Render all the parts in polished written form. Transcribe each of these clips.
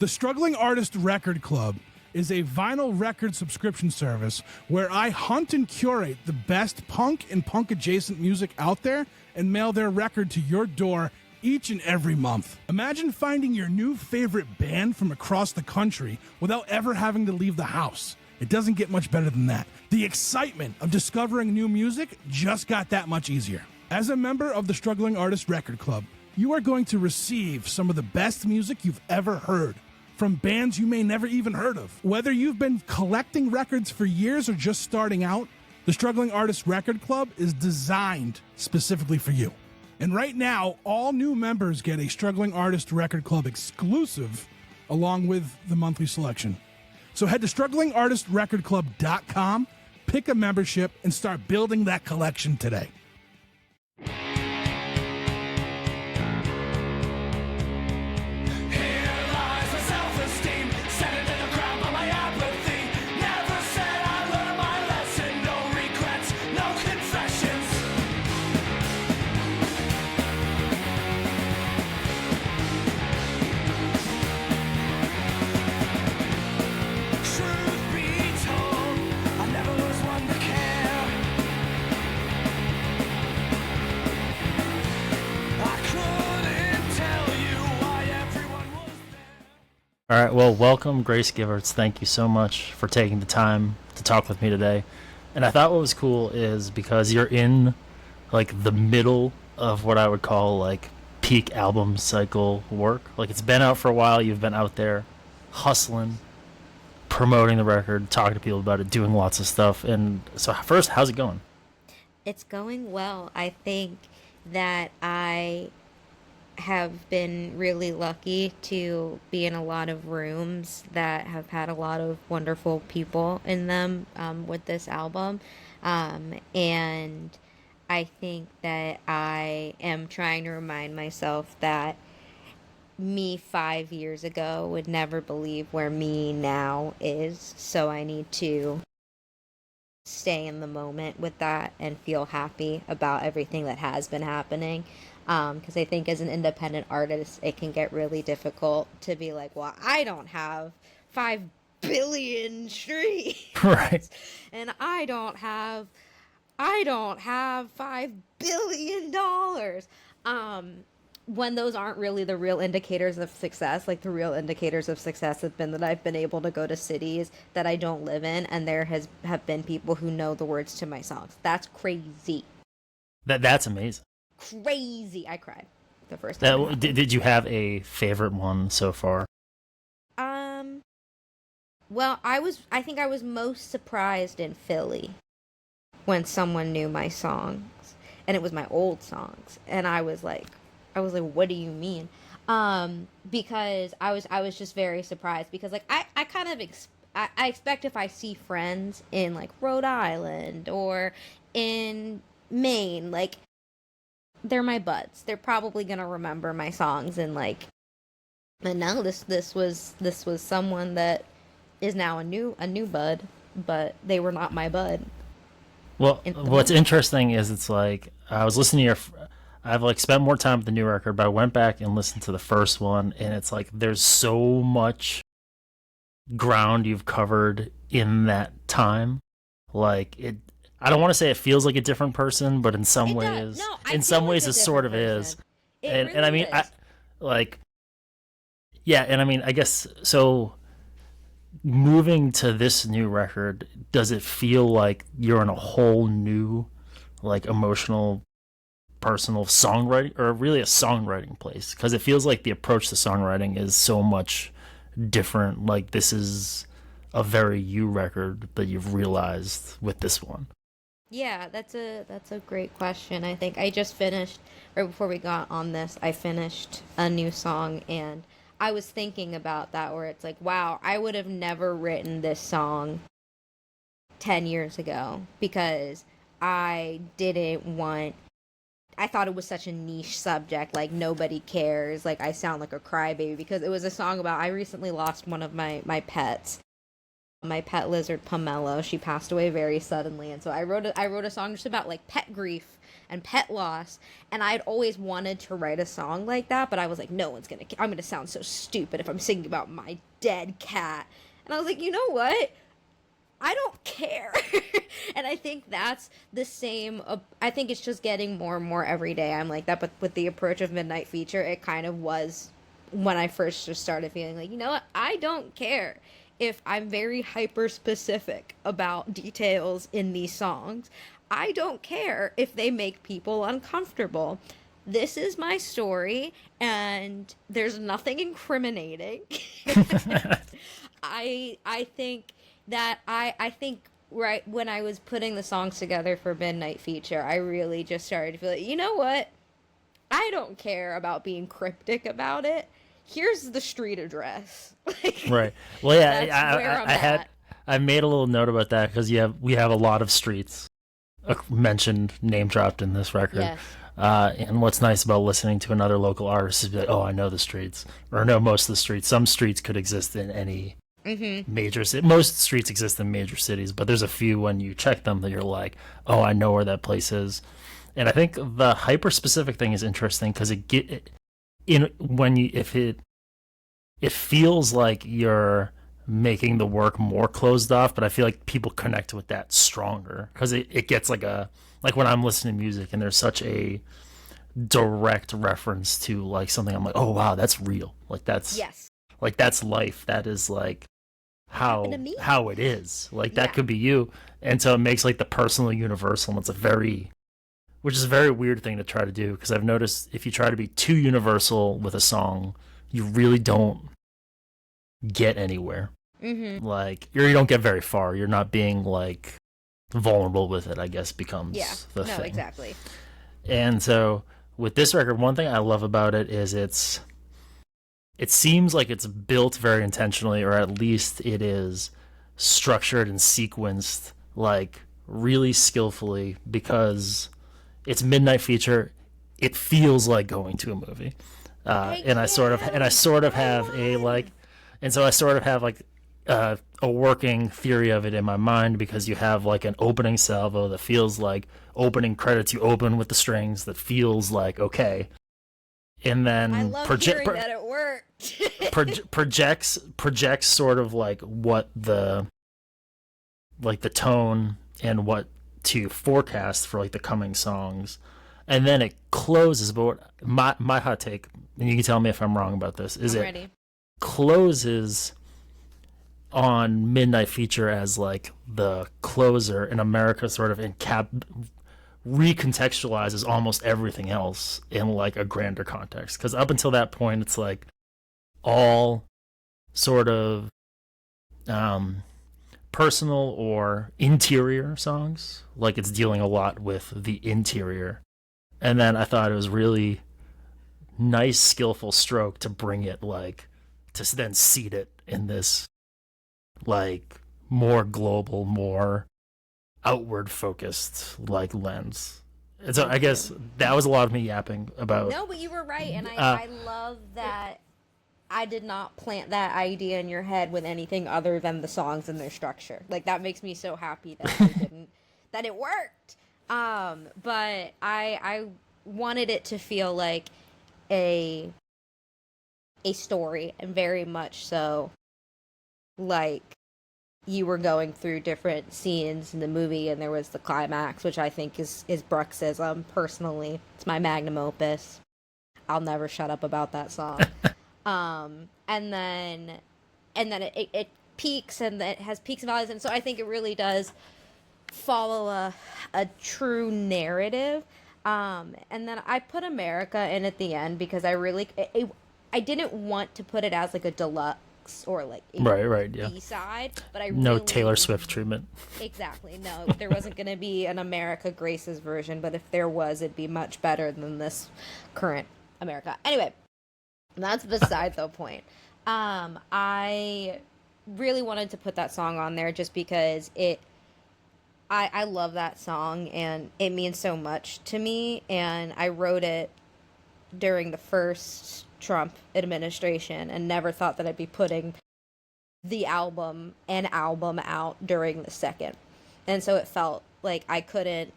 The Struggling Artist Record Club is a vinyl record subscription service where I hunt and curate the best punk and punk-adjacent music out there and mail their record to your door each and every month. Imagine finding your new favorite band from across the country without ever having to leave the house. It doesn't get much better than that. The excitement of discovering new music just got that much easier. As a member of the Struggling Artist Record Club, you are going to receive some of the best music you've ever heard from bands you may never even heard of. Whether you've been collecting records for years or just starting out, the Struggling Artist Record Club is designed specifically for you. And right now, all new members get a Struggling Artist Record Club exclusive along with the monthly selection. So head to StrugglingArtistRecordClub.com, pick a membership, and start building that collection today. All right, well, welcome, Grace Givertz. Thank you so much for taking the time to talk with me today. And I thought what was cool is because you're in, like, the middle of what I would call, like, peak album cycle work. Like, it's been out for a while. You've been out there hustling, promoting the record, talking to people about it, doing lots of stuff. And so first, how's it going? It's going well. I think that I have been really lucky to be in a lot of rooms that have had a lot of wonderful people in them with this album. And I think that I am trying to remind myself that me 5 years ago would never believe where me now is. So I need to stay in the moment with that and feel happy about everything that has been happening. Because I think as an independent artist, it can get really difficult to be like, well, I don't have 5 billion streams. Right. And I don't have $5 billion. When those aren't really the real indicators of success. Like, the real indicators of success have been that I've been able to go to cities that I don't live in, and there have been people who know the words to my songs. That's crazy. That's amazing. Crazy. I cried the first time. Did you have a favorite one so far? Well, I think I was most surprised in Philly when someone knew my songs, and it was my old songs, and I was like, what do you mean? Because I was just very surprised, because like I kind of I expect if I see friends in like Rhode Island or in Maine, like, they're my buds. They're probably gonna remember my songs, and like, and now this was someone that is now a new bud, but they were not my bud. Well, what's interesting is it's like I was listening to I've like spent more time with the new record, but I went back and listened to the first one, and it's like there's so much ground you've covered in that time. Like, I don't want to say it feels like a different person, but in some ways, it sort of is. And I mean, I guess so. Moving to this new record, does it feel like you're in a whole new, like, emotional, personal songwriting, or really a songwriting place? Because it feels like the approach to songwriting is so much different. Like, this is a very you record that you've realized with this one. Yeah, that's a great question. I think I just finished, right before we got on this, I finished a new song, and I was thinking about that, where it's like, wow, I would have never written this song 10 years ago, because I thought it was such a niche subject, like nobody cares, like I sound like a crybaby, because it was a song about, I recently lost one of my pets. My pet lizard Pomelo, she passed away very suddenly, and so I wrote a song just about like pet grief and Pet Loss, and I'd always wanted to write a song like that, but I was like, no one's gonna, I'm gonna sound so stupid if I'm singing about my dead cat. And I was like, you know what? I don't care. And I think that's the same. I think it's just getting more and more every day. I'm like that, but with the approach of Midnight Feature, it kind of was when I first just started feeling like, you know what? I don't care if I'm very hyper specific about details in these songs. I don't care if they make people uncomfortable. This is my story, and there's nothing incriminating. I think that I think right when I was putting the songs together for Midnight Feature, I really just started to feel like, you know what? I don't care about being cryptic about it. Here's the street address. Like, Right. Well, yeah, that's where I'm at. I made a little note about that because we have a lot of streets mentioned, name dropped in this record. Yes. And what's nice about listening to another local artist is be like, oh, I know the streets, or I know most of the streets. Some streets could exist in any major city. Most streets exist in major cities, but there's a few when you check them that you're like, oh, I know where that place is. And I think the hyper specific thing is interesting because it feels like you're making the work more closed off, but I feel like people connect with that stronger because it gets like when I'm listening to music and there's such a direct reference to like something, I'm like, oh wow, that's real. Like that's life. That is like how it is. Like that could be you. And so it makes like the personal universal, and which is a very weird thing to try to do because I've noticed if you try to be too universal with a song, you really don't get anywhere. Like you don't get very far. You're not being like vulnerable with it, I guess, becomes the thing. Exactly. And so with this record, one thing I love about it is it seems like it's built very intentionally, or at least it is structured and sequenced like really skillfully because it's Midnight Feature. It feels like going to a movie. And I sort of have a working theory of it in my mind because you have like an opening salvo that feels like opening credits. You open with the strings that feels like okay, and then I love hearing that it worked. projects sort of like what the tone and what to forecast for like the coming songs, and then it closes. But my hot take, and you can tell me if I'm wrong about this, is ready. Closes on Midnight Feature as like the closer, and America sort of recontextualizes almost everything else in like a grander context. Because up until that point, it's like all sort of personal or interior songs. Like it's dealing a lot with the interior. And then I thought it was really nice, skillful stroke to bring it like to then seat it in this like more global, more outward focused like lens. And so I guess that was a lot of me yapping about. No, but you were right, and I love that I did not plant that idea in your head with anything other than the songs and their structure. Like that makes me so happy that you didn't, that it worked. But I wanted it to feel like a story, and very much so like you were going through different scenes in the movie, and there was the climax, which I think is bruxism. Personally, it's my magnum opus. I'll never shut up about that song. And then it peaks, and it has peaks and valleys, and so I think it really does follow a true narrative. And then I put America in at the end because I really I didn't want to put it as like a deluxe or like right, yeah. B-side, but I no really, Taylor Swift treatment. Exactly. No, there wasn't going to be an America Grace's version, but if there was, it'd be much better than this current America. Anyway, that's beside the point. I really wanted to put that song on there just because I love that song and it means so much to me, and I wrote it during the first Trump administration and never thought that I'd be putting an album out during the second. And so it felt like I couldn't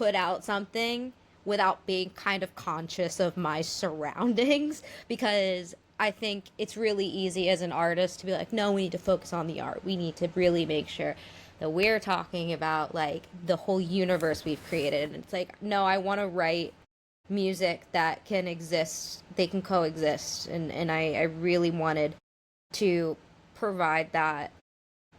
put out something without being kind of conscious of my surroundings, because I think it's really easy as an artist to be like, no, we need to focus on the art. We need to really make sure that we're talking about like the whole universe we've created. And it's like, no, I want to write music that can exist, they can coexist. And I really wanted to provide that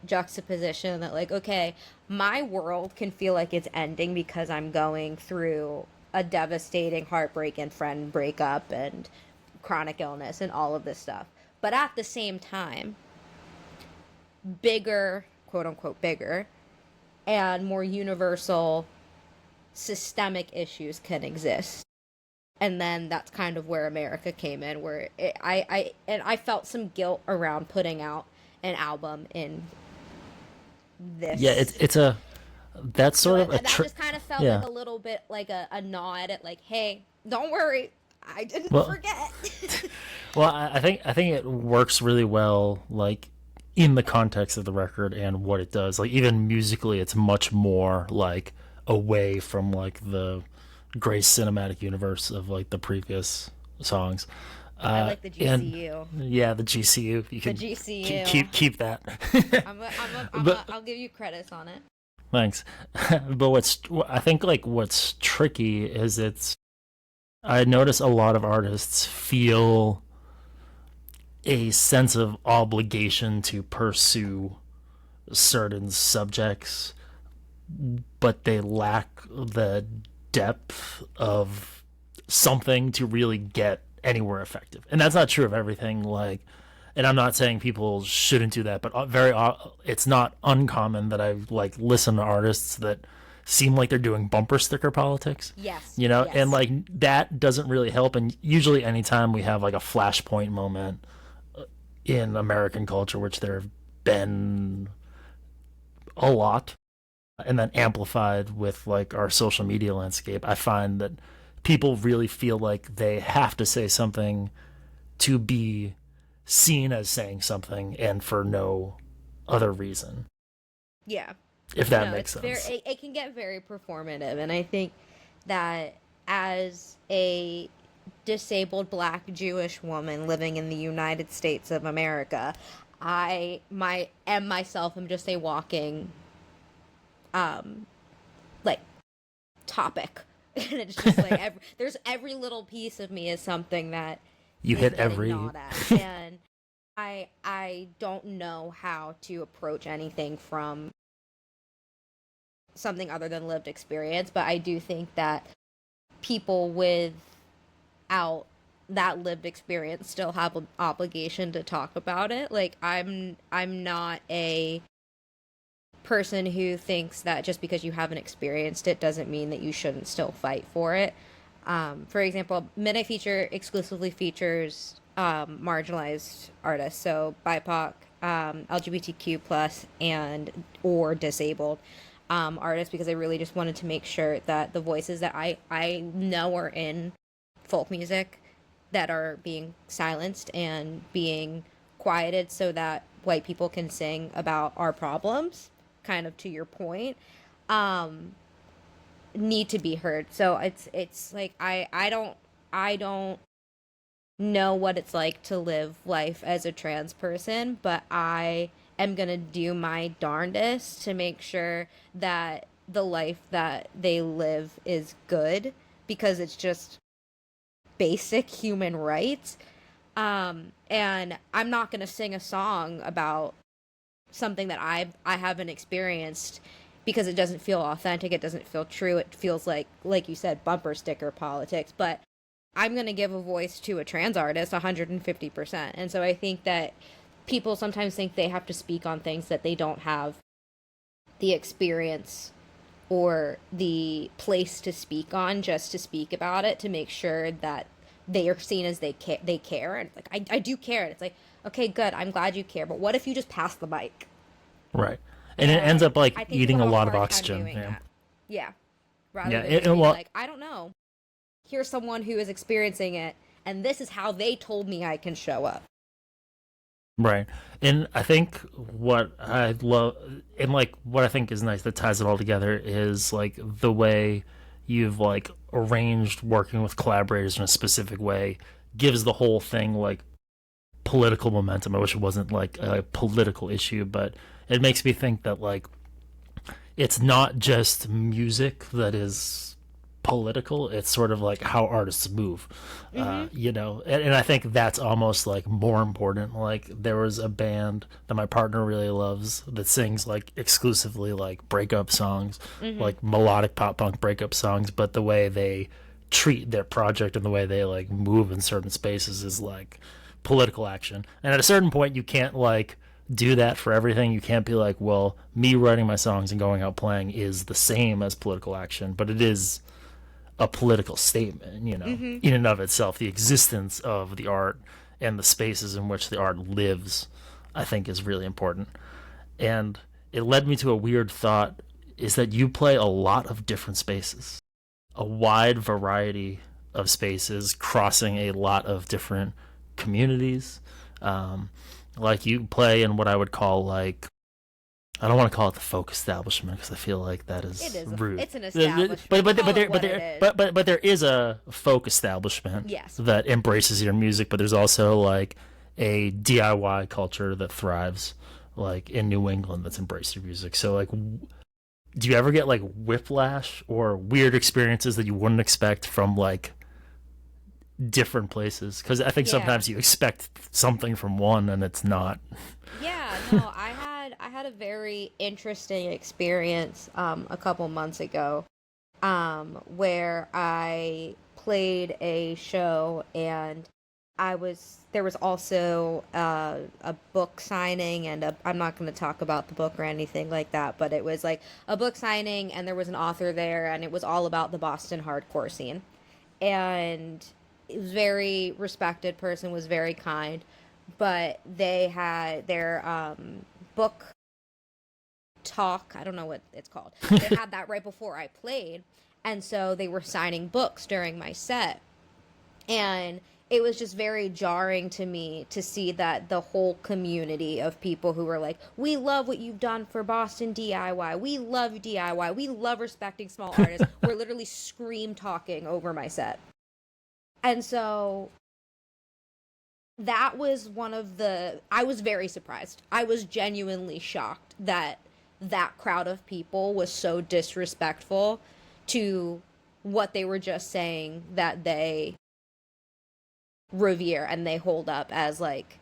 juxtaposition that like, okay, my world can feel like it's ending because I'm going through a devastating heartbreak and friend breakup and chronic illness and all of this stuff. But at the same time, bigger, quote unquote, bigger and more universal systemic issues can exist. And then that's kind of where America came in, where I felt some guilt around putting out an album in this. Yeah, it's a that's sort of a that just kind of felt like a little bit like a nod at like, hey, don't worry, I didn't forget. Well, I think it works really well, like in the context of the record and what it does. Like even musically, it's much more like away from like the Grace cinematic universe of like the previous songs. I like the GCU. Yeah, the GCU. You can the GCU. Keep that. I'll give you credits on it. Thanks. But I think like what's tricky is I notice a lot of artists feel a sense of obligation to pursue certain subjects, but they lack the depth of something to really get anywhere effective. And that's not true of everything. Like, and I'm not saying people shouldn't do that, but it's not uncommon that I like listen to artists that seem like they're doing bumper sticker politics. Yes. You know, yes. and like that doesn't really help. And usually anytime we have like a flashpoint moment in American culture, which there have been a lot, and then amplified with like our social media landscape, I find that people really feel like they have to say something to be seen as saying something and for no other reason. Yeah. If that makes sense. It can get very performative, and I think that as a disabled Black Jewish woman living in the United States of America, I myself am just a walking like topic. And it's just like there's every little piece of me is something that you hit every gnawed at. And I don't know how to approach anything from something other than lived experience, but I do think that people without that lived experience still have an obligation to talk about it. Like I'm not a person who thinks that just because you haven't experienced it doesn't mean that you shouldn't still fight for it. For example, Midnight Feature exclusively features marginalized artists, so BIPOC, LGBTQ plus, and or disabled artists, because I really just wanted to make sure that the voices that I know are in folk music that are being silenced and being quieted so that white people can sing about our problems, kind of to your point, need to be heard. So it's like I don't know what it's like to live life as a trans person, but I am gonna do my darndest to make sure that the life that they live is good, because it's just basic human rights. And I'm not gonna sing a song about something that I haven't experienced because it doesn't feel authentic, it doesn't feel true, it feels like you said, bumper sticker politics. But I'm going to give a voice to a trans artist 150%. And so I think that people sometimes think they have to speak on things that they don't have the experience or the place to speak on, just to speak about it, to make sure that they are seen as they care. And like, I do care. And it's like, okay, good, I'm glad you care. But what if you just pass the mic? Right. And it ends up like eating a lot of oxygen. Yeah. Rather than being like, I don't know. Here's someone who is experiencing it, and this is how they told me I can show up. Right. And I think what I love, and like what I think is nice that ties it all together, is like the way you've like arranged working with collaborators in a specific way gives the whole thing like political momentum. I wish it wasn't like a political issue, but it makes me think that like it's not just music that is political. It's sort of like how artists move, you know. And I think that's almost like more important. Like there was a band that my partner really loves that sings like exclusively like breakup songs, like melodic pop punk breakup songs, but the way they treat their project and the way they like move in certain spaces is like political action. And at a certain point you can't like do that for everything. You can't be like, well, me writing my songs and going out playing is the same as political action, but it is a political statement, you know, in and of itself. The existence of the art and the spaces in which the art lives, I think, is really important. And it led me to a weird thought, is that you play a lot of different spaces, a wide variety of spaces, crossing a lot of different communities. Like you play in what I would call like, I don't want to call it the folk establishment because I feel like that is rude. It's an establishment. But there is a folk establishment, yes, that embraces your music. But there's also like a DIY culture that thrives, like in New England, that's embraced your music. So like, do you ever get like whiplash or weird experiences that you wouldn't expect from like different places? Because I think sometimes you expect something from one and it's not. Yeah, no, I had a very interesting experience a couple months ago where I played a show, and there was also a book signing, and I'm not going to talk about the book or anything like that, but it was like a book signing, and there was an author there, and it was all about the Boston hardcore scene. And it was very respected person, was very kind, but they had their book talk, I don't know what it's called. They had that right before I played, and so they were signing books during my set. And it was just very jarring to me to see that the whole community of people who were like, we love what you've done for Boston DIY, we love DIY, we love respecting small artists, were literally scream talking over my set. And so that was I was very surprised. I was genuinely shocked that that crowd of people was so disrespectful to what they were just saying that they revere and they hold up as like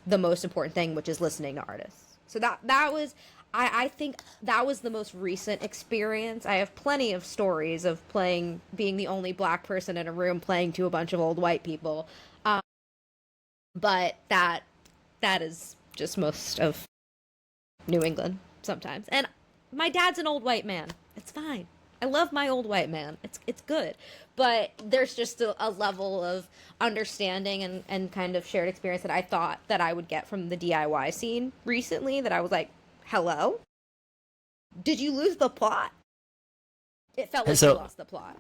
the most important thing, which is listening to artists. So that was, I think that was the most recent experience. I have plenty of stories of being the only black person in a room playing to a bunch of old white people. But that is just most of New England sometimes. And my dad's an old white man. It's fine. I love my old white man. It's good. But there's just a level of understanding and kind of shared experience that I thought that I would get from the DIY scene recently, that I was like, hello? Did you lose the plot? It felt like you lost the plot.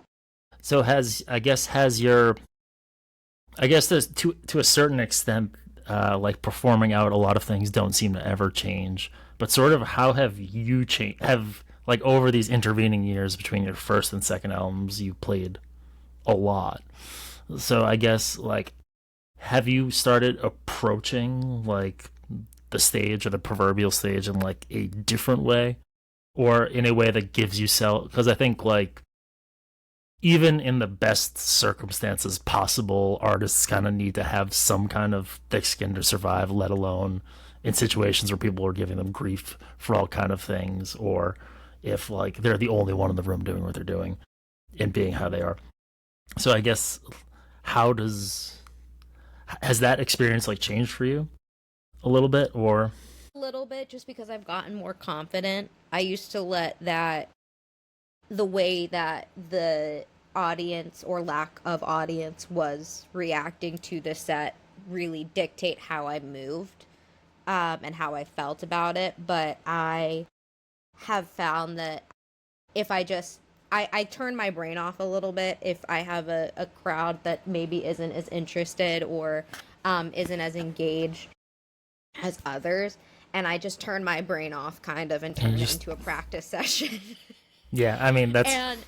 So there's to a certain extent, like performing out, a lot of things don't seem to ever change. But sort of how have you changed? Like over these intervening years between your first and second albums, you played a lot. So I guess like, have you started approaching like the stage or the proverbial stage in like a different way, or in a way that gives you because I think like even in the best circumstances possible, artists kind of need to have some kind of thick skin to survive, let alone in situations where people are giving them grief for all kind of things, or if like they're the only one in the room doing what they're doing and being how they are. So I guess has that experience like changed for you a little bit, or? A little bit, just because I've gotten more confident. I used to let the way that the audience or lack of audience was reacting to the set really dictate how I moved and how I felt about it. But I have found that if I turn my brain off a little bit if I have a crowd that maybe isn't as interested or isn't as engaged as others, and I just turn my brain off kind of and turn it into a practice session. Yeah, I mean that's And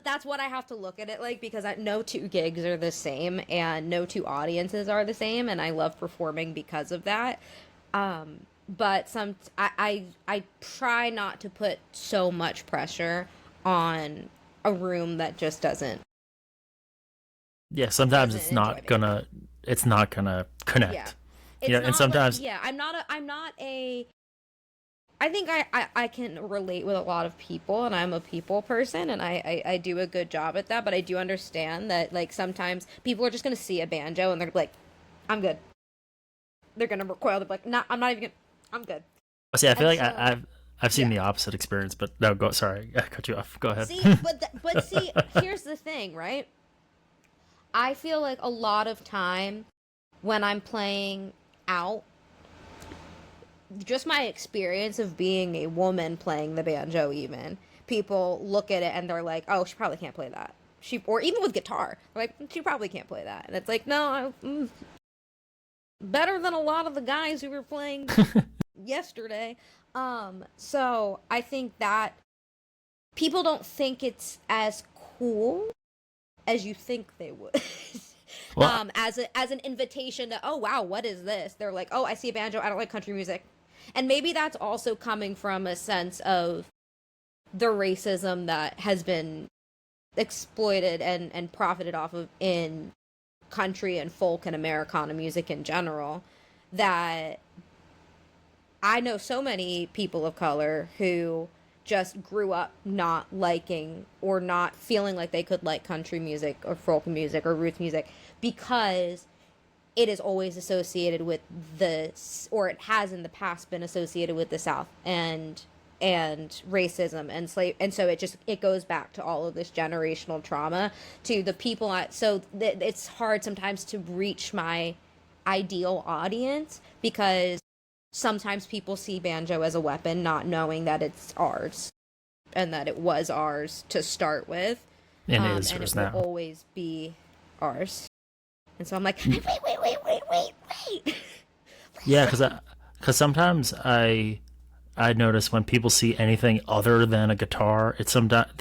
that's what I have to look at it like, because no two gigs are the same and no two audiences are the same, and I love performing because of that. But I try not to put so much pressure on a room that just yeah. Sometimes doesn't enjoy me. it's not gonna Yeah. connect. It's You know, and not like, sometimes yeah, I'm not a I think I can relate with a lot of people, and I'm a people person, and I do a good job at that, but I do understand that, like, sometimes people are just going to see a banjo and they're like, I'm good. They're going to recoil. They're like, nah, I'm not even going to, I'm good. see. I feel And like so, I've seen yeah. the opposite experience, but no, go. Sorry, I cut you off. Go ahead. See, but see, here's the thing, right? I feel like a lot of time when I'm playing out, just my experience of being a woman playing the banjo, even people look at it and they're like, oh, she probably can't play that. Or even with guitar, they're like, she probably can't play that. And it's like, no, better than a lot of the guys who were playing yesterday. So I think that people don't think it's as cool as you think they would. Well, As an invitation to, oh wow, what is this? They're like, oh, I see a banjo, I don't like country music. And maybe that's also coming from a sense of the racism that has been exploited and profited off of in country and folk and Americana music in general. That I know so many people of color who just grew up not liking or not feeling like they could like country music or folk music or roots music, because it is always associated with or it has in the past been associated with the South and racism and slave, and so it goes back to all of this generational trauma to the people it's hard sometimes to reach my ideal audience, because sometimes people see banjo as a weapon, not knowing that it's ours and that it was ours to start with, and it is and yours it will now. always be ours. And so I'm like, wait. Yeah, because sometimes I notice when people see anything other than a guitar, it's sometimes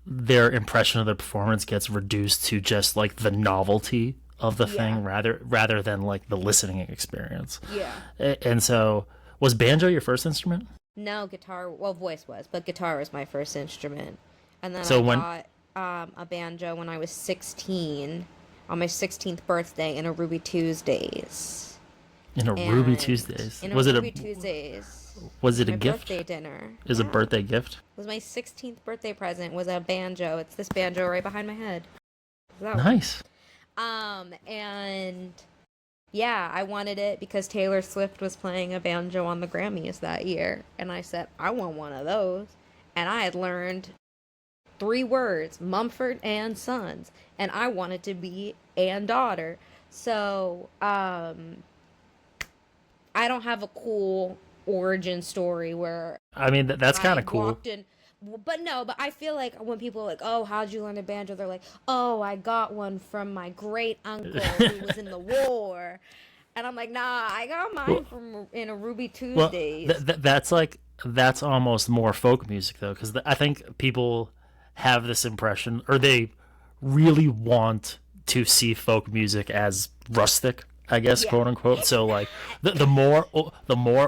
their impression of the performance gets reduced to just like the novelty of the Yeah. thing rather than like the listening experience. Yeah. And so, was banjo your first instrument? No, guitar. Well, voice was, but guitar was my first instrument. And then So I when got a banjo when I was 16, on my 16th birthday in a Ruby Tuesdays. in a Ruby And Tuesdays, in a Ruby Tuesdays, was it a my gift? birthday dinner. Is a Yeah. birthday gift? It was my 16th birthday present. Was a banjo. It's this banjo right behind my head. That one. Nice. And yeah, I wanted it because Taylor Swift was playing a banjo on the Grammys that year, and I said I want one of those. And I had learned 3 words, Mumford and Sons, and I wanted to be and daughter. So I don't have a cool origin story where I mean, that's kind I of cool. walked in. But no, but I feel like when people are like, oh, how'd you learn the banjo? They're like, oh, I got one from my great uncle who was in the war. And I'm like, nah, I got mine from in a Ruby Well, Tuesdays. that's almost more folk music though, because I think people have this impression, or they really want to see folk music as rustic, I guess, Yeah. quote unquote. So like the more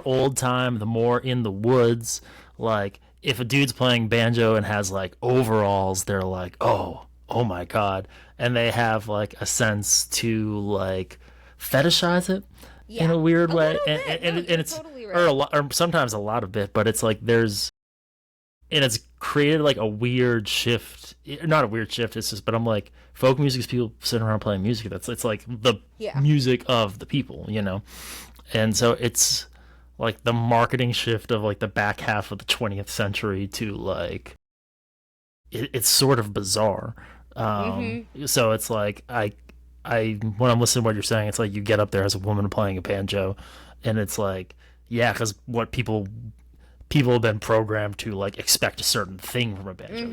old time, the more in the woods. Like if a dude's playing banjo and has like overalls, they're like, oh my god, and they have like a sense to like fetishize it in Yeah. a weird A way, little and bit. and, No, and you're it's totally or right. or sometimes a lot of it, but it's like and it's created like a weird shift. Not a weird shift, it's just, but I'm like, folk music is people sitting around playing music. It's like the Yeah. music of the people, and so it's like the marketing shift of like the back half of the 20th century to like it's sort of bizarre. So it's like I when I'm listening to what you're saying, it's like you get up there as a woman playing a banjo, and it's like, yeah, because what people have been programmed to like expect a certain thing from a banjo,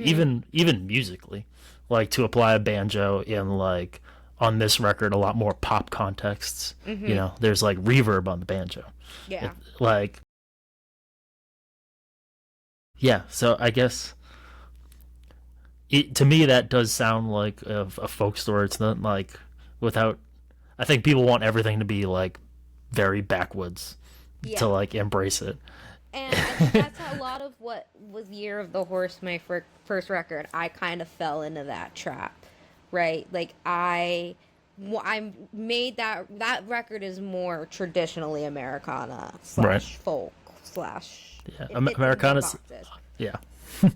even musically, like to apply a banjo in like on this record a lot more pop contexts. There's like reverb on the banjo. Yeah. Like Yeah, so I guess to me that does sound like a folk story. It's not like without. I think people want everything to be like very backwoods to Yeah. like embrace it. And I think that's a lot of what was Year of the Horse, my first record. I kind of fell into that trap, right? Like I made that record is more traditionally Americana Right. slash folk slash Yeah, it fits into Americana's. boxes. Yeah,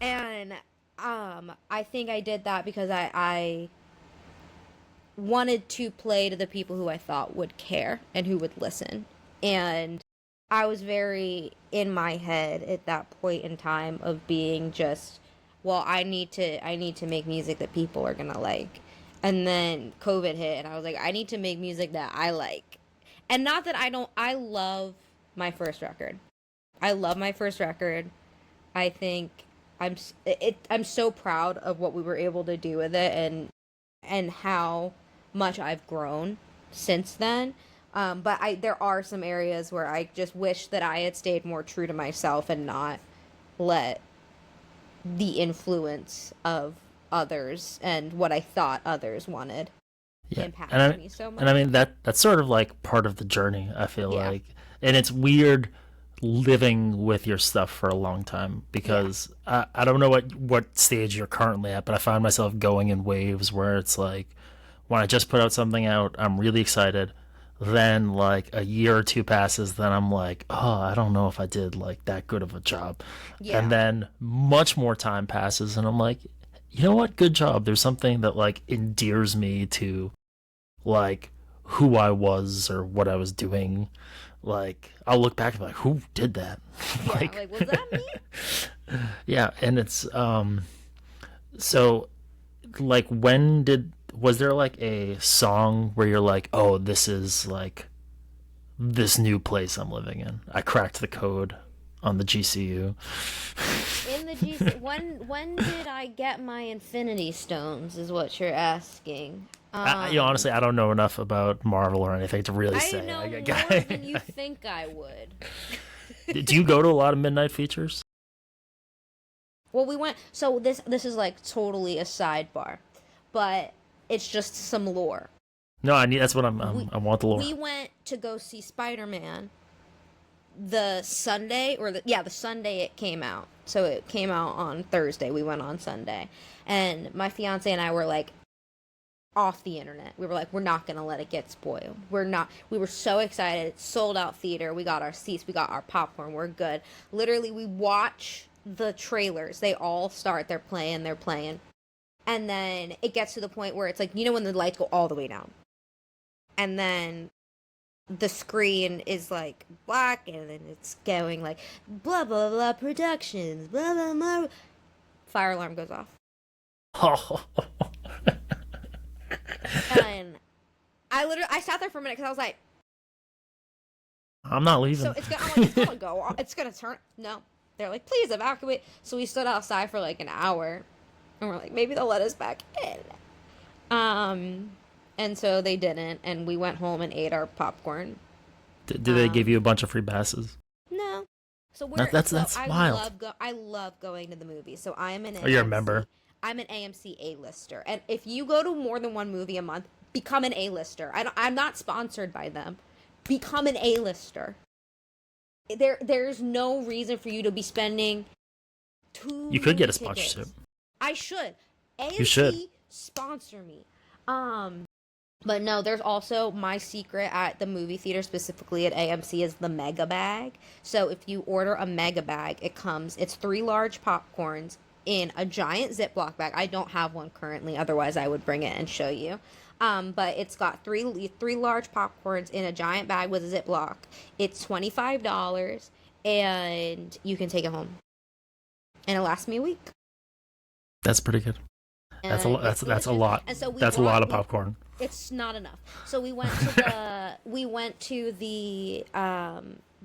And I think I did that because I wanted to play to the people who I thought would care and who would listen. And I was very in my head at that point in time of being just, well, I need to make music that people are gonna like. And then COVID hit, and I was like, I need to make music that I like. And not that I don't, I love my first record. I love my first record. I think I'm so proud of what we were able to do with it, and how much I've grown since then. But there are some areas where I just wish that I had stayed more true to myself and not let the influence of others and what I thought others wanted yeah. impact me so much. And I mean that's sort of like part of the journey. I feel Yeah. like, and it's weird living with your stuff for a long time because I don't know what stage you're currently at, but I find myself going in waves where it's like when I just put out something out, I'm really excited. Then like a year or two passes, then I'm like, oh, I don't know if I did like that good of a job. Yeah. And then much more time passes and I'm like, you know what? Good job. There's something that like endears me to like who I was or what I was doing. Like I'll look back and be like, who did that? Like was that me? Yeah, and it's so like was there like a song where you're like, oh, this is like this new place I'm living in. I cracked the code on the GCU. In the GC, when did I get my Infinity Stones? Is what you're asking. Honestly, I don't know enough about Marvel or anything to really say. I know more than you think I would. Do you go to a lot of midnight features? Well, we went. So this is like totally a sidebar, but it's just some lore. No, that's what I want the lore. We went to go see Spider-Man the Sunday, the Sunday it came out. So it came out on Thursday. We went on Sunday, and my fiance and I were like off the internet. We were like, we're not gonna let it get spoiled. We were so excited. Sold out theater. We got our seats. We got our popcorn. We're good. Literally, we watch the trailers. They all start. They're playing. And then it gets to the point where it's like, you know, when the lights go all the way down. And then the screen is like black, and then it's going like blah blah blah productions, blah blah blah. Fire alarm goes off. And I sat there for a minute because I was like, I'm not leaving. so it's gonna go off. It's gonna turn. No, they're like, please evacuate. So we stood outside for like an hour, and we're like, maybe they'll let us back in. And so they didn't, and we went home and ate our popcorn. Did they give you a bunch of free passes? No. So That's wild. I love going to the movies. So I'm an Oh, you're a member. I'm an AMC A-lister, and if you go to more than one movie a month, become an A-lister. I'm not sponsored by them. Become an A-lister. There's no reason for you to be spending You could get a tickets. sponsorship. I should. AMC You should sponsor me. But no, there's also my secret at the movie theater, specifically at AMC, is the mega bag. So if you order a mega bag, it's 3 large popcorns in a giant Ziploc bag. I don't have one currently, otherwise I would bring it and show you. But it's got three large popcorns in a giant bag with a Ziploc. It's $25, and you can take it home. And it lasts me a week. That's pretty good. That's a lot. That's a lot. And so that's a lot of popcorn. It's not enough. So we went to the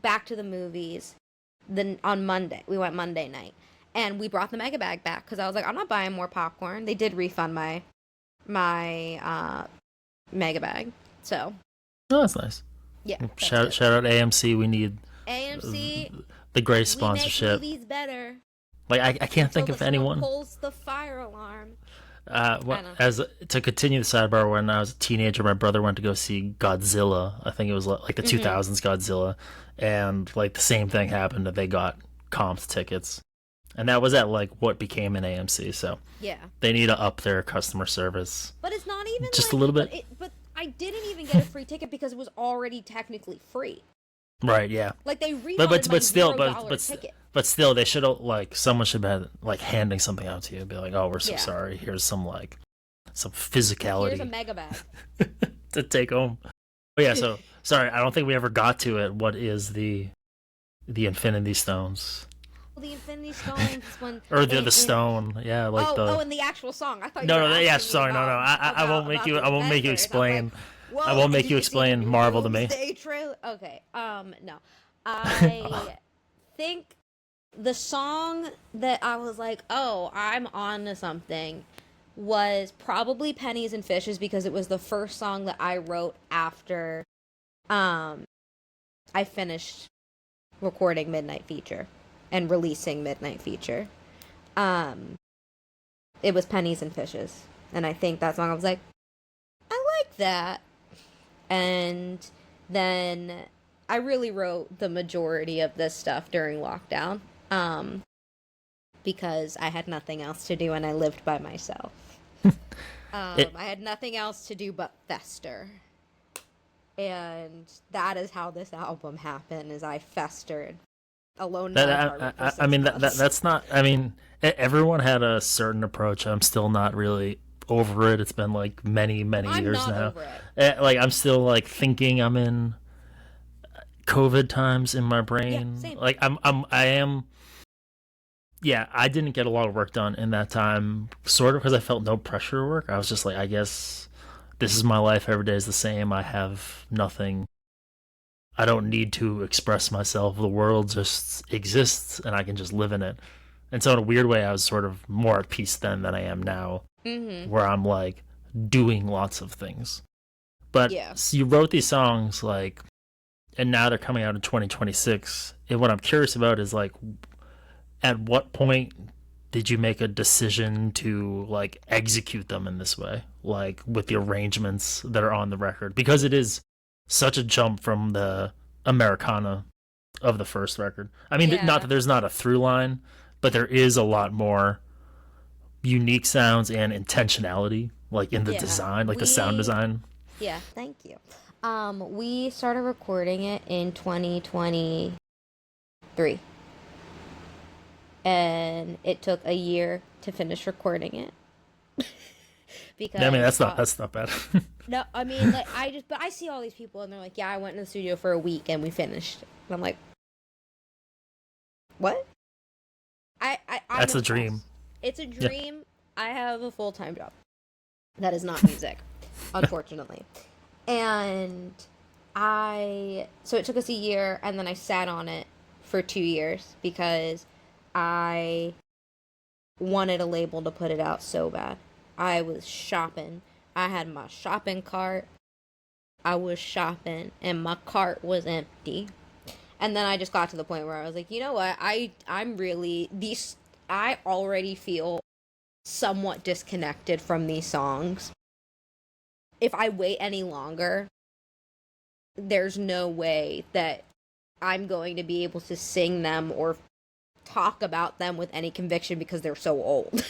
back to the movies on Monday. We went Monday night, and we brought the mega bag back because I was like, I'm not buying more popcorn. They did refund my mega bag. So Oh, that's nice. yeah. Shout out AMC. We need AMC. the Grace sponsorship. We make movies better. Like I can't Until think the of smoke anyone. pulls the fire alarm. As to continue the sidebar, when I was a teenager, my brother went to go see Godzilla. I think it was like the 2000s Godzilla, and like the same thing happened. That they got comped tickets, and that was at like what became an AMC. So Yeah. they need to up their customer service But it's not even just like, a little bit. But I didn't even get a free ticket because it was already technically free. Right? Yeah. Like they refunded my $0 ticket. But still, they should have like someone should have been like handing something out to you, and be like, "Oh, we're so Yeah. sorry. Here's some physicality Here's a mega bag. to take home." But yeah, so sorry, I don't think we ever got to it. What is the Infinity Stones? Well, the Infinity Stones is when Or the stone, yeah, like and the actual song. I thought you no, were no, yeah, asking me sorry, no, no, I won't make you, I won't make you explain. I won't make you explain Marvel to me. Okay, no, I think the song that I was like, oh, I'm on to something, was probably Pennies and Fishes, because it was the first song that I wrote after, I finished recording Midnight Feature and releasing Midnight Feature. It was Pennies and Fishes, and I think that song I was like, I like that. And then I really wrote the majority of this stuff during lockdown, because I had nothing else to do and I lived by myself. I had nothing else to do but fester. And that is how this album happened, is I festered alone. I mean, that's not, I mean, everyone had a certain approach. I'm still not really over it. It's been like many years now. Over it. Like I'm still like thinking I'm in COVID times in my brain. Yeah, same. Like I am. Yeah, I didn't get a lot of work done in that time, sort of because I felt no pressure to work. I was just like, I guess this is my life. Every day is the same. I have nothing. I don't need to express myself. The world just exists, and I can just live in it. And so in a weird way, I was sort of more at peace then than I am now, where I'm like doing lots of things. But so you wrote these songs, like, and now they're coming out in 2026. And what I'm curious about is like, at what point did you make a decision to like execute them in this way, like with the arrangements that are on the record? Because it is such a jump from the Americana of the first record. I mean, not that there's not a through line, but there is a lot more unique sounds and intentionality, like in the design, like the sound design. Yeah, thank you. We started recording it in 2023. And it took a year to finish recording it. Because I mean, that's not bad. No, I mean, like, but I see all these people and they're like, yeah, I went in the studio for a week and we finished. And I'm like, what? That's a dream. It's a dream. Yeah. I have a full-time job. That is not music, unfortunately. And so it took us a year, and then I sat on it for 2 years because I wanted a label to put it out so bad. I was shopping. I had my shopping cart. I was shopping, and my cart was empty. And then I just got to the point where I was like, you know what? I already feel somewhat disconnected from these songs. If I wait any longer, there's no way that I'm going to be able to sing them or talk about them with any conviction because they're so old.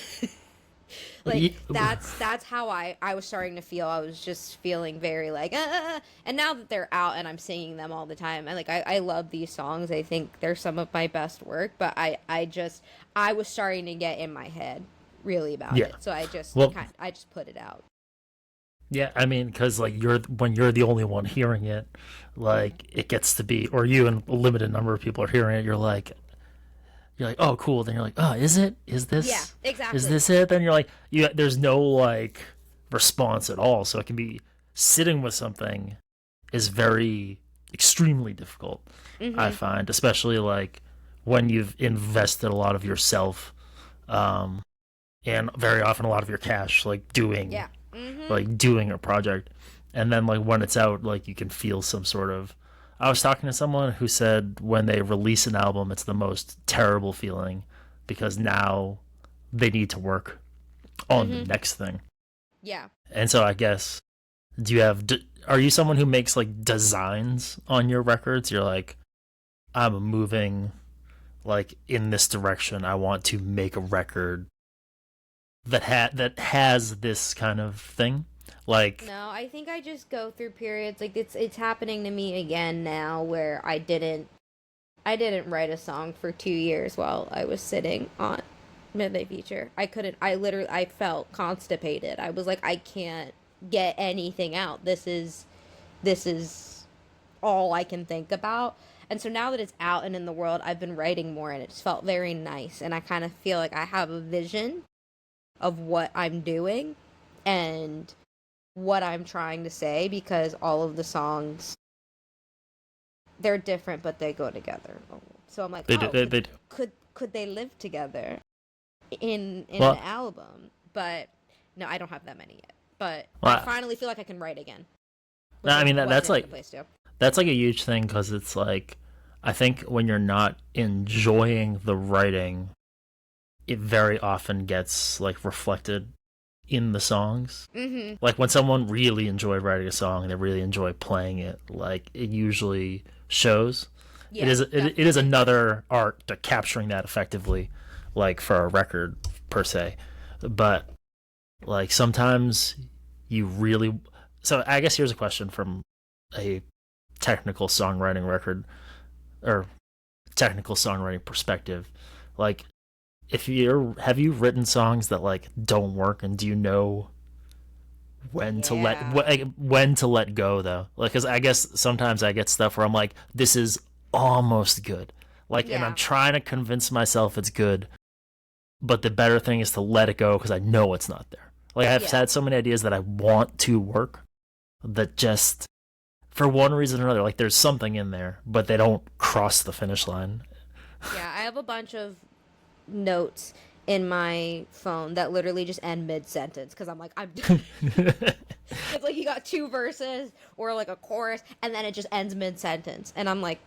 That's how I was starting to feel. I was just feeling very like, and now that they're out and I'm singing them all the time, I love these songs. I think they're some of my best work, but I was starting to get in my head really about it. So I just put it out. Yeah, I mean, because like when you're the only one hearing it, like it gets to be, or you and a limited number of people are hearing it, you're like, oh, cool. Then you're like, oh, is it? Is this? Yeah, exactly. Is this it? Then you're like, there's no like response at all. So it can be sitting with something is extremely difficult. I find, especially like when you've invested a lot of yourself, and very often a lot of your cash, like doing a project, and then like when it's out, like you can feel some sort of. I was talking to someone who said when they release an album, it's the most terrible feeling because now they need to work on the next thing. Yeah. And so I guess, are you someone who makes like designs on your records? You're like, I'm moving like in this direction. I want to make a record that has this kind of thing. Like, No, I think I just go through periods like it's happening to me again now where I didn't write a song for 2 years while I was sitting on Midnight Feature. I felt constipated. I was like, I can't get anything out. This is all I can think about. And so now that it's out and in the world, I've been writing more and it's felt very nice. And I kind of feel like I have a vision of what I'm doing and what I'm trying to say, because all of the songs, they're different, but they go together. So I'm like, they oh, do. could they live together in Well, an album? But no, I don't have that many yet. But well, I finally feel like I can write again. no, I mean that's like a place to. that's like a huge thing, because it's like, I think when you're not enjoying the writing, it very often gets like reflected in the songs. Mm-hmm. Like when someone really enjoyed writing a song and they really enjoy playing it, like it usually shows. Yeah, It is another art to capturing that effectively, like for a record per se. But like sometimes you really, so I guess here's a question from a technical songwriting record or technical songwriting perspective. Like, have you written songs that like don't work, and do you know when to let go though? Like, because I guess sometimes I get stuff where I'm like, this is almost good, like, and I'm trying to convince myself it's good, but the better thing is to let it go because I know it's not there. Like, I've had so many ideas that I want to work that just, for one reason or another, like there's something in there, but they don't cross the finish line. Yeah, I have a bunch of notes in my phone that literally just end mid-sentence because I'm like, I'm done. It's like you got 2 verses or like a chorus and then it just ends mid-sentence, and I'm like,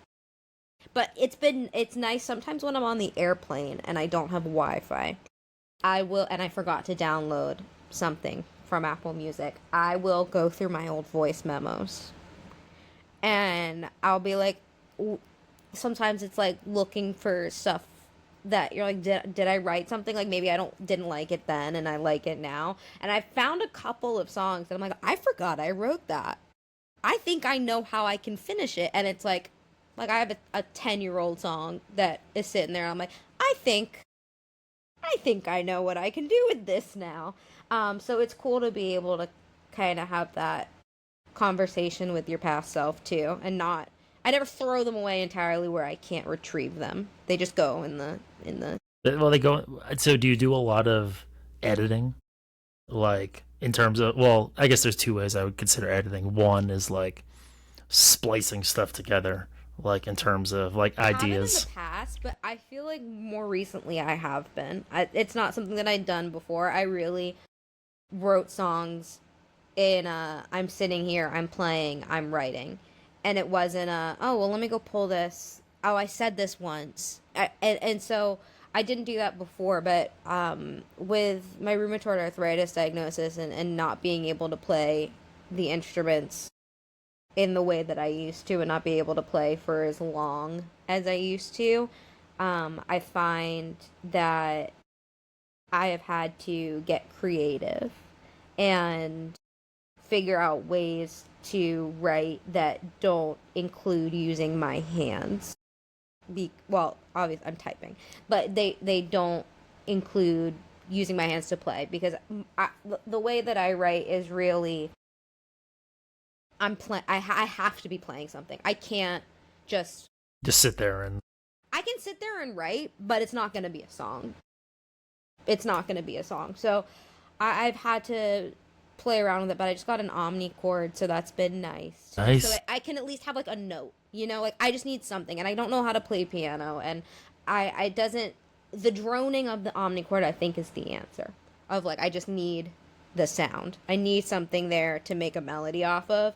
but it's nice sometimes when I'm on the airplane and I don't have Wi-Fi, and I forgot to download something from Apple Music, I will go through my old voice memos and I'll be like, sometimes it's like looking for stuff that you're like, did I write something? Like maybe didn't like it then and I like it now. And I found a couple of songs that I'm like, I forgot I wrote that. I think I know how I can finish it. And it's like I have a 10-year-old song that is sitting there. And I'm like, I think I know what I can do with this now. So it's cool to be able to kind of have that conversation with your past self too, and I never throw them away entirely where I can't retrieve them. They just go in the. Well, they go. So, do you do a lot of editing? Like, in terms of, well, I guess there's 2 ways I would consider editing. One is like splicing stuff together, like in terms of like ideas. In the past, but I feel like more recently I have been. It's not something that I'd done before. I really wrote songs in I'm sitting here, I'm playing, I'm writing. And it wasn't oh, well, let me go pull this. Oh, I said this once. And so I didn't do that before, but with my rheumatoid arthritis diagnosis and not being able to play the instruments in the way that I used to and not be able to play for as long as I used to, I find that I have had to get creative and figure out ways to write that don't include using my hands. Well, obviously I'm typing, but they don't include using my hands to play, because the way that I write is really I have to be playing something. I can't just sit there and I can sit there and write, but it's not going to be a song. It's not going to be a song. So I've had to play around with it, but I just got an omnichord, so that's been nice. So I can at least have like a note, like I just need something, and I don't know how to play piano, and the droning of the omnichord I think is the answer of like I just need the sound. I need something there to make a melody off of,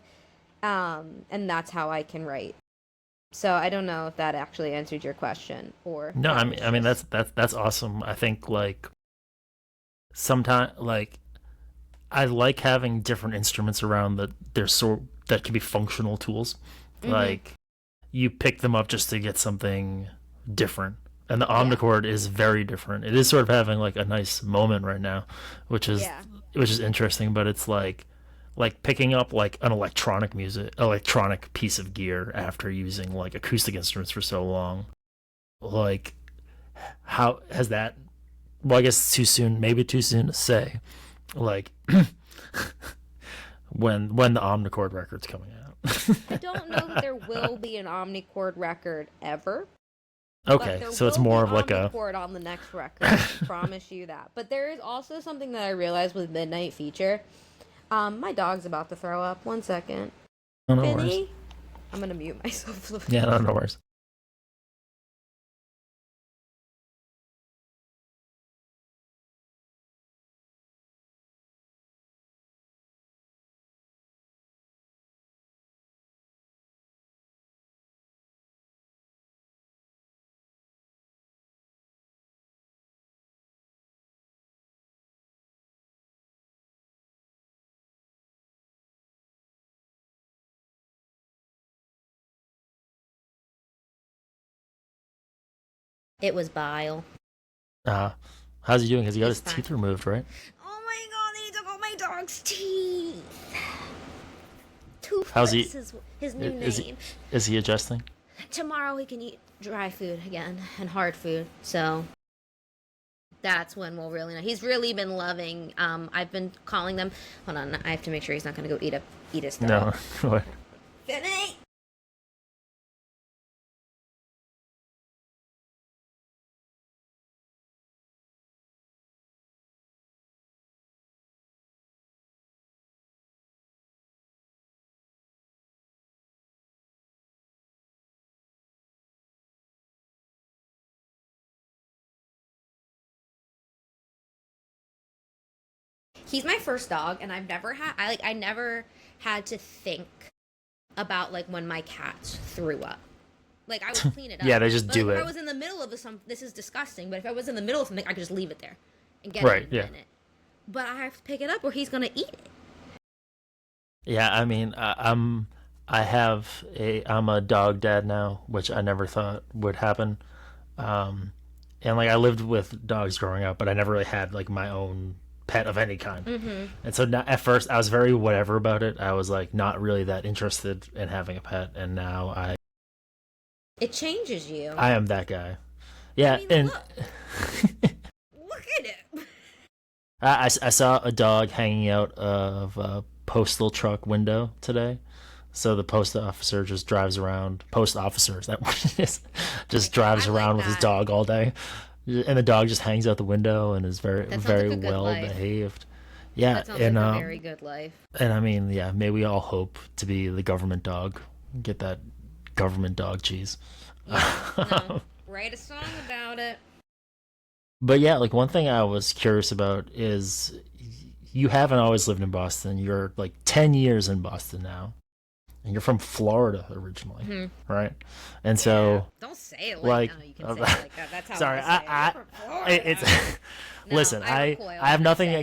and that's how I can write. So I don't know if that actually answered your question or No, that I was mean, just that's awesome. I think like sometimes like I like having different instruments around that they're so that can be functional tools. mm-hmm. Like you pick them up just to get something different. And the Yeah. omnichord is very different. It is sort of having like a nice moment right now, which is Yeah. which is interesting, but it's like picking up like an electronic piece of gear after using like acoustic instruments for so long. Like how has that, well, I guess it's too soon, maybe too soon to say. Like when the omnichord record's coming out. I don't know that there will be an omnichord record ever, but Okay, there so it's will be more of like a omnichord on the next record. I can promise you that. But there is also something that I realized with Midnight Feature. My dog's about to throw up. One second. no worries. Finny? I'm gonna mute myself. Yeah, no worries. It was bile. Uh, how's he doing? Because he got He's his fine. teeth removed, right? Oh my god, he took all my dog's teeth. How's Toothless he? is his new Is he? name. Is he adjusting? Tomorrow he can eat dry food again and hard food. So that's when we'll really know. He's really been loving. I've been calling them. Hold on, I have to make sure he's not gonna go eat his stuff. No. What? Finny. He's my first dog, and I've never had. I never had to think about like when my cats threw up. Like I would clean it up. Yeah, they just But do like, if it. I was in the middle of some, this is disgusting. But if I was in the middle of something, I could just leave it there and get Right, it in yeah. a minute. But I have to pick it up, or he's gonna eat it. Yeah, I mean, I'm a dog dad now, which I never thought would happen. Um, and like I lived with dogs growing up, but I never really had like my own pet of any kind. Mm-hmm. And so now, at first, I was very whatever about it. I was like not really that interested in having a pet, and now It changes you. I am that guy. Yeah, I mean, and look at it. I saw a dog hanging out of a postal truck window today. So the post officer just drives around. Post officer, is that what it is? Just drives I like around with his that. dog all day, and the dog just hangs out the window and is very That sounds very like a good well life. behaved. Yeah, That sounds and like a very good life. and I mean, yeah, may we all hope to be the government dog. Get that government dog cheese. Yeah. No. Write a song about it. But yeah, like one thing I was curious about is you haven't always lived in Boston. You're like 10 years in Boston now. And you're from Florida originally, right? And so Don't say it like no, you can say it like that. That's how sorry, I say it. it's No, listen, I I recoil I have when I nothing say it.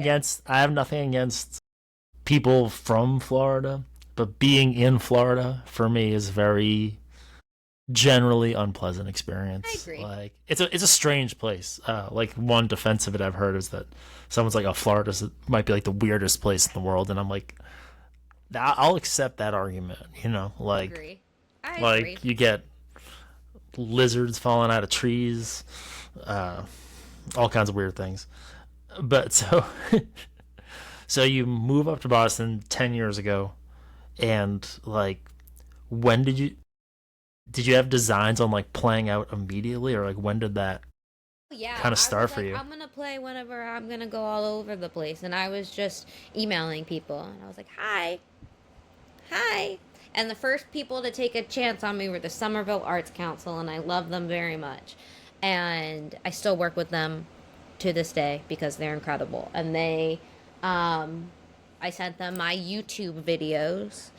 against people from Florida, but being in Florida for me is very generally unpleasant experience. I agree. Like it's a strange place. Like one defense of it I've heard is that someone's like, "Oh, Florida might be like the weirdest place in the world," and I'm like, I'll accept that argument. You know, like Agree. I like agree. you get lizards falling out of trees, all kinds of weird things. But so so you move up to Boston 10 years ago, and like when did you have designs on like playing out immediately, or like when did that Yeah, kind of I start was for like, you? I'm gonna play whenever I'm gonna go all over the place, and I was just emailing people, and I was like, hi. And the first people to take a chance on me were the Somerville Arts Council, and I love them very much. And I still work with them to this day because they're incredible. And I sent them my YouTube videos,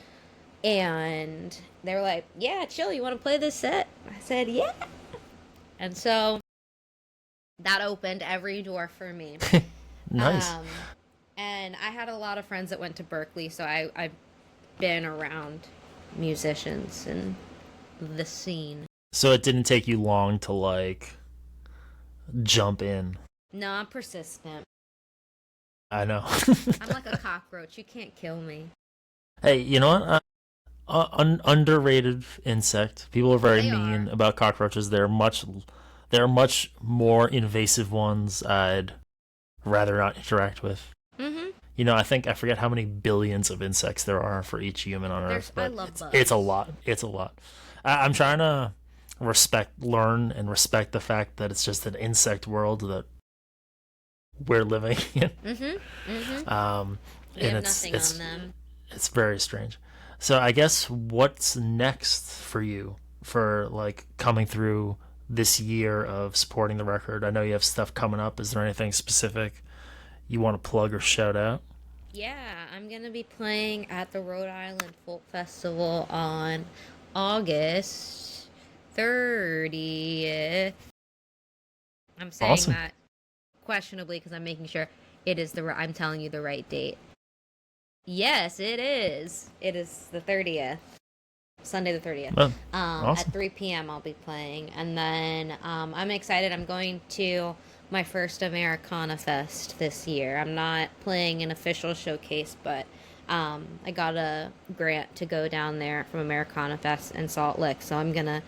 and they were like, yeah, chill, you want to play this set? I said, yeah. And so that opened every door for me. Nice. And I had a lot of friends that went to Berkeley, so I've been around musicians and the scene. So it didn't take you long to like jump in. No, I'm persistent. I know. I'm like a cockroach. You can't kill me. Hey, you know what? Underrated insect. People are very mean about cockroaches. They're much more invasive ones I'd rather not interact with. Mm-hmm. You know, I forget how many billions of insects there are for each human on Earth, but I love bugs. it's a lot. It's a lot. I'm trying to learn and respect the fact that it's just an insect world that we're living in. Mm-hmm. Mm-hmm. We And have nothing on them. It's very strange. So I guess what's next for you for like coming through this year of supporting the record? I know you have stuff coming up. Is there anything specific you want to plug or shout out? Yeah, I'm going to be playing at the Rhode Island Folk Festival on August 30th. I'm saying Awesome. that questionably because I'm making sure I'm telling you the right date. Yes, it is. It is the 30th. Sunday the 30th. Oh, awesome. At 3 p.m. I'll be playing. And then I'm excited. I'm going to my first Americana Fest this year. I'm not playing an official showcase, but I got a grant to go down there from Americana Fest in Salt Lick. So I'm going to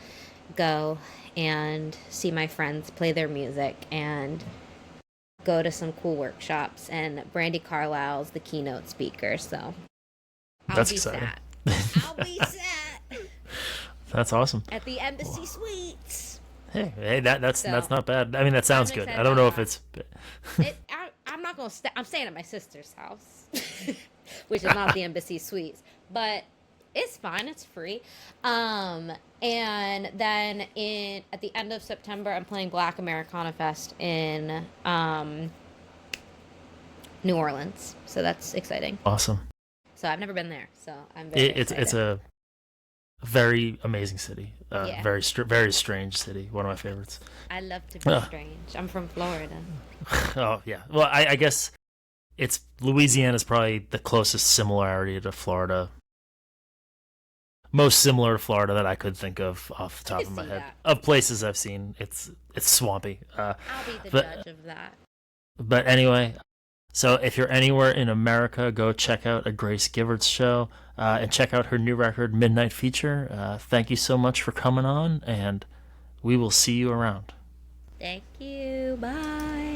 go and see my friends play their music and go to some cool workshops. And Brandy Carlisle's the keynote speaker. So That's exciting. I'll be sad. That's awesome. At the Embassy Suites. Hey, that's So, not bad. I mean, that sounds good. excited I don't know about if it's. I'm not gonna I'm staying at my sister's house, which is not the Embassy Suites, but it's fine. It's free. And then at the end of September, I'm playing Black Americana Fest in New Orleans. So that's exciting. Awesome. So I've never been there, so I'm very excited. It's a very amazing city. Yeah. Very strange city. One of my favorites. I love to be strange. I'm from Florida. Oh yeah. Well, I guess it's Louisiana is probably the closest similarity to Florida. Most similar to Florida that I could think of off the top of my head. That. Of places I've seen, it's swampy. I'll be the judge of that. But anyway, so if you're anywhere in America, go check out a Grace Givertz show and check out her new record, Midnight Feature. Thank you so much for coming on, and we will see you around. Thank you. Bye.